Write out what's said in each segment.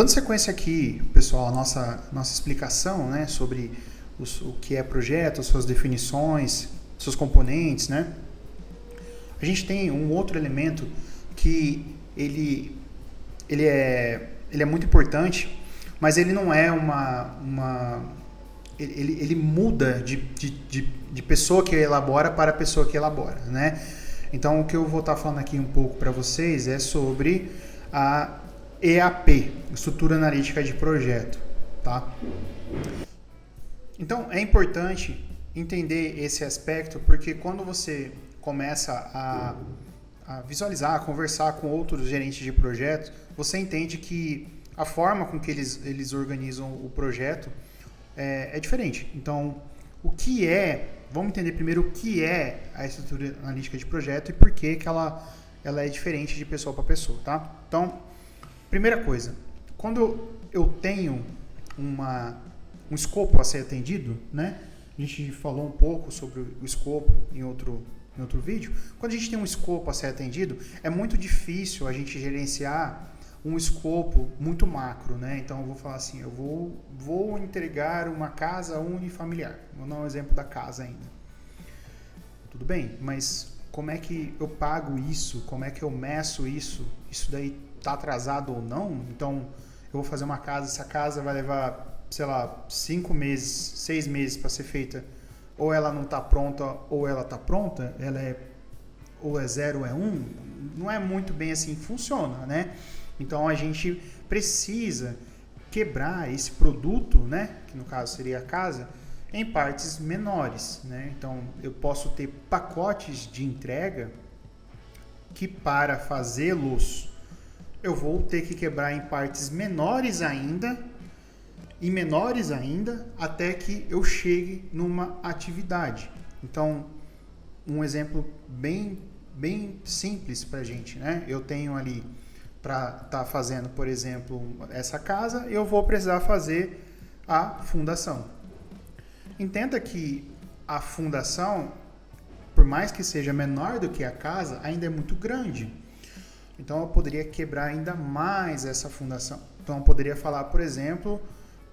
Dando sequência aqui, pessoal, a nossa explicação, né, sobre o que é projeto, suas definições, seus componentes, né? A gente tem um outro elemento que ele é muito importante, mas ele não é ele muda de pessoa que elabora para pessoa que elabora, né? Então, o que eu vou estar falando aqui um pouco para vocês é sobre a EAP, Estrutura Analítica de Projeto, tá? Então, é importante entender esse aspecto, porque quando você começa a visualizar, a conversar com outros gerentes de projetos, você entende que a forma com que eles organizam o projeto é diferente. Então, vamos entender primeiro o que é a estrutura analítica de projeto e por que ela é diferente de pessoa para pessoa, tá? Então, primeira coisa, quando eu tenho um escopo a ser atendido, né? A gente falou um pouco sobre o escopo em outro vídeo. Quando a gente tem um escopo a ser atendido, é muito difícil a gente gerenciar um escopo muito macro, né? Então eu vou falar assim, eu vou entregar uma casa unifamiliar. Vou dar um exemplo da casa ainda. Tudo bem, mas como é que eu pago isso? Como é que eu meço isso? Isso daí está atrasado ou não? Então eu vou fazer uma casa, essa casa vai levar, sei lá, 5 meses, 6 meses para ser feita. Ou ela não está pronta, ou ela está pronta, ou é 0 ou é 1, não é muito bem assim que funciona, né? Então a gente precisa quebrar esse produto, né, que no caso seria a casa, em partes menores, né? Então eu posso ter pacotes de entrega que para fazê-los eu vou ter que quebrar em partes menores ainda, e menores ainda, até que eu chegue numa atividade. Então, um exemplo bem simples para a gente, né? Eu tenho ali, para estar fazendo, por exemplo, essa casa, eu vou precisar fazer a fundação. Entenda que a fundação, por mais que seja menor do que a casa, ainda é muito grande. Então, eu poderia quebrar ainda mais essa fundação. Então, eu poderia falar, por exemplo,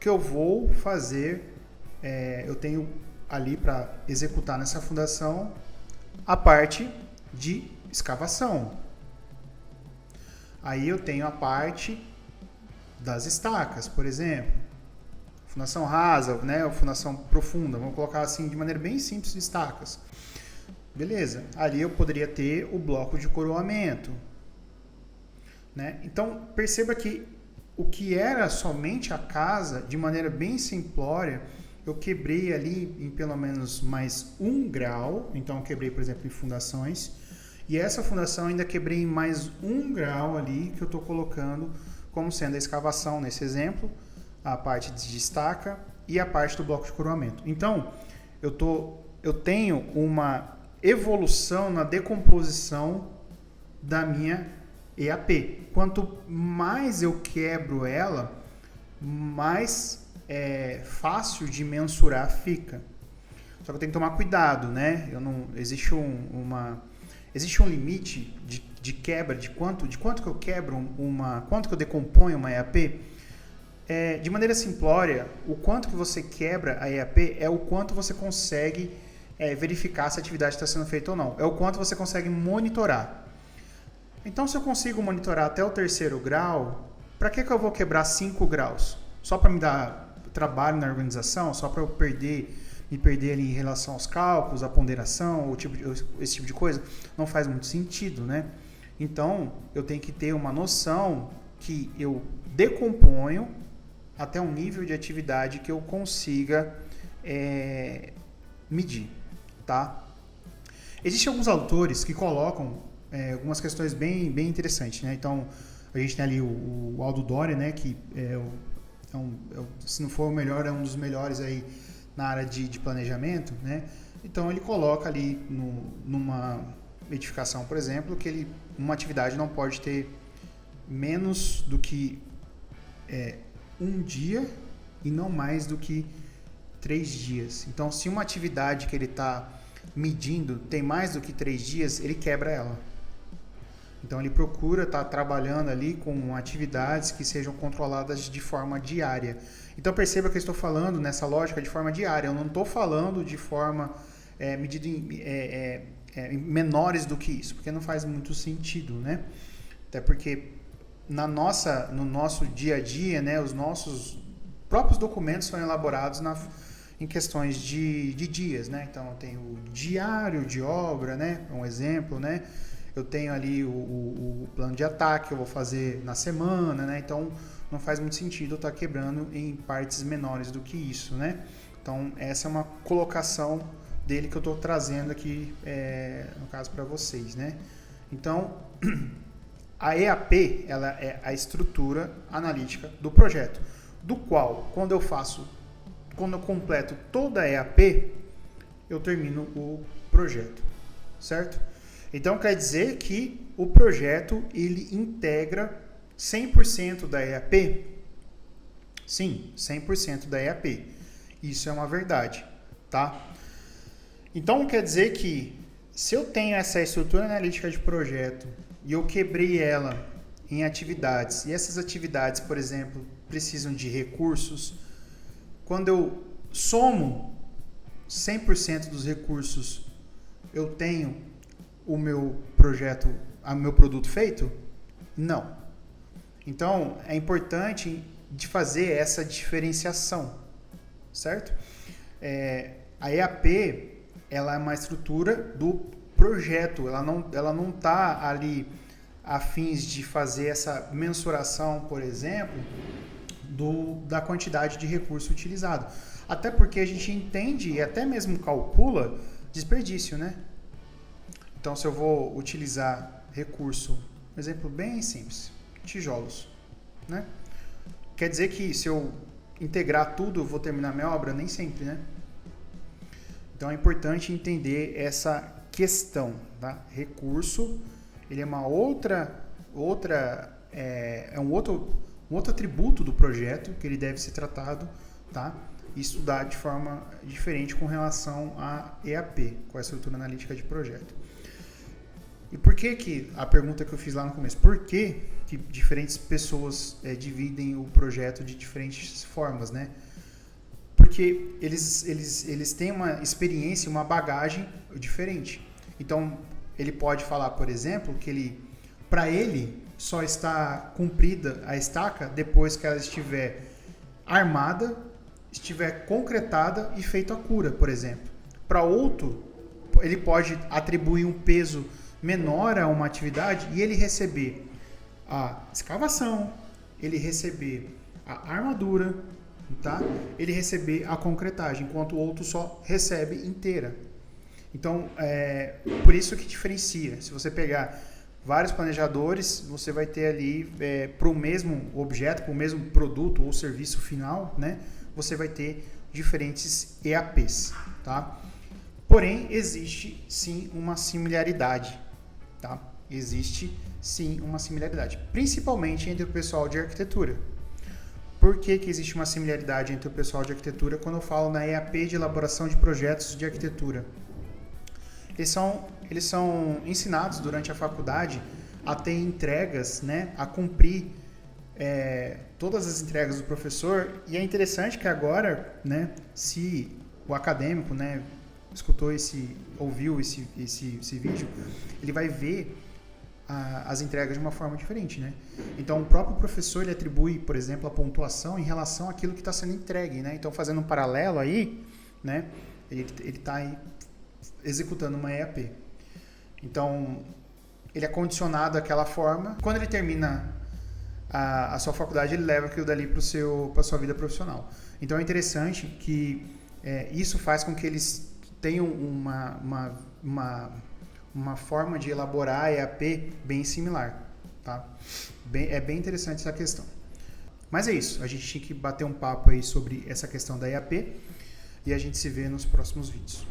que eu vou fazer, eu tenho ali para executar nessa fundação a parte de escavação. Aí eu tenho a parte das estacas, por exemplo. Fundação rasa, né, ou fundação profunda, vamos colocar assim de maneira bem simples de estacas. Beleza, ali eu poderia ter o bloco de coroamento, né? Então perceba que o que era somente a casa, de maneira bem simplória, eu quebrei ali em pelo menos mais 1 grau. Então eu quebrei, por exemplo, em fundações. E essa fundação ainda quebrei em mais 1 grau ali, que eu estou colocando como sendo a escavação nesse exemplo, a parte de estaca e a parte do bloco de coroamento. Então, eu tenho uma evolução na decomposição da minha EAP. Quanto mais eu quebro ela, mais fácil de mensurar fica. Só que eu tenho que tomar cuidado, né? Existe um limite de quebra, de quanto que eu quebro quanto que eu decomponho uma EAP. De maneira simplória, o quanto que você quebra a EAP é o quanto você consegue verificar se a atividade está sendo feita ou não. É o quanto você consegue monitorar. Então, se eu consigo monitorar até o 3º grau, para que eu vou quebrar 5 graus? Só para me dar trabalho na organização? Só para eu me perder ali em relação aos cálculos, a ponderação, esse tipo de coisa? Não faz muito sentido, né? Então, eu tenho que ter uma noção que eu decomponho até um nível de atividade que eu consiga medir, tá? Existem alguns autores que colocam algumas questões bem interessantes, né? Então, a gente tem ali o Aldo Doria, né? Que se não for o melhor, é um dos melhores aí na área de planejamento, né? Então, ele coloca ali numa edificação, por exemplo, que uma atividade não pode ter menos do que 1 dia e não mais do que 3 dias. Então, se uma atividade que ele está medindo tem mais do que 3 dias, ele quebra ela. Então ele procura estar trabalhando ali com atividades que sejam controladas de forma diária. Então perceba que eu estou falando nessa lógica de forma diária. Eu não estou falando de forma medida em menores do que isso, porque não faz muito sentido, né? Até porque no nosso dia a dia, né, os nossos próprios documentos são elaborados em questões de dias, né? Então eu tenho o diário de obra, né? Um exemplo, né? Eu tenho ali o plano de ataque que eu vou fazer na semana, né? Então não faz muito sentido eu estar quebrando em partes menores do que isso, né? Então essa é uma colocação dele que eu estou trazendo aqui, no caso para vocês, né? Então a EAP, ela é a estrutura analítica do projeto, do qual quando eu completo toda a EAP, eu termino o projeto, certo? Então quer dizer que o projeto ele integra 100% da EAP? Sim, 100% da EAP. Isso é uma verdade, tá? Então quer dizer que se eu tenho essa estrutura analítica de projeto e eu quebrei ela em atividades, e essas atividades, por exemplo, precisam de recursos, quando eu somo 100% dos recursos, eu tenho o meu projeto, o meu produto feito? Não. Então, é importante de fazer essa diferenciação, certo? A EAP, ela é uma estrutura do projeto, ela não está ali a fins de fazer essa mensuração, por exemplo, da quantidade de recurso utilizado. Até porque a gente entende e até mesmo calcula desperdício, né? Então, se eu vou utilizar recurso, um exemplo bem simples, tijolos, né? Quer dizer que se eu integrar tudo, eu vou terminar minha obra? Nem sempre, né? Então, é importante entender essa questão, tá? Recurso, ele é uma um outro atributo do projeto que ele deve ser tratado, tá? E estudar de forma diferente com relação à EAP, com a estrutura analítica de projeto. E por que a pergunta que eu fiz lá no começo, por que diferentes pessoas dividem o projeto de diferentes formas, né? Porque eles têm uma experiência, uma bagagem diferente. Então, ele pode falar, por exemplo, que para ele só está cumprida a estaca depois que ela estiver armada, estiver concretada e feita a cura, por exemplo. Para outro, ele pode atribuir um peso menor a uma atividade e ele receber a escavação, ele receber a armadura, tá? Ele receber a concretagem, enquanto o outro só recebe inteira. Então, por isso que diferencia. Se você pegar vários planejadores, você vai ter ali, para o mesmo objeto, para o mesmo produto ou serviço final, né? Você vai ter diferentes EAPs, tá? Porém, existe sim uma similaridade, tá? Existe sim uma similaridade, principalmente entre o pessoal de arquitetura. Por que existe uma similaridade entre o pessoal de arquitetura quando eu falo na EAP de elaboração de projetos de arquitetura? Eles são ensinados durante a faculdade a ter entregas, né, a cumprir todas as entregas do professor, e é interessante que agora, né, se o acadêmico, né, ouviu esse vídeo, ele vai ver as entregas de uma forma diferente, né? Então, o próprio professor ele atribui, por exemplo, a pontuação em relação àquilo que está sendo entregue, né? Então, fazendo um paralelo aí, né, ele está aí executando uma EAP. Então, ele é condicionado daquela forma. Quando ele termina a sua faculdade, ele leva aquilo dali para a sua vida profissional. Então, é interessante que isso faz com que eles tenham uma forma de elaborar a EAP bem similar, tá? É bem interessante essa questão. Mas é isso, a gente tinha que bater um papo aí sobre essa questão da EAP e a gente se vê nos próximos vídeos.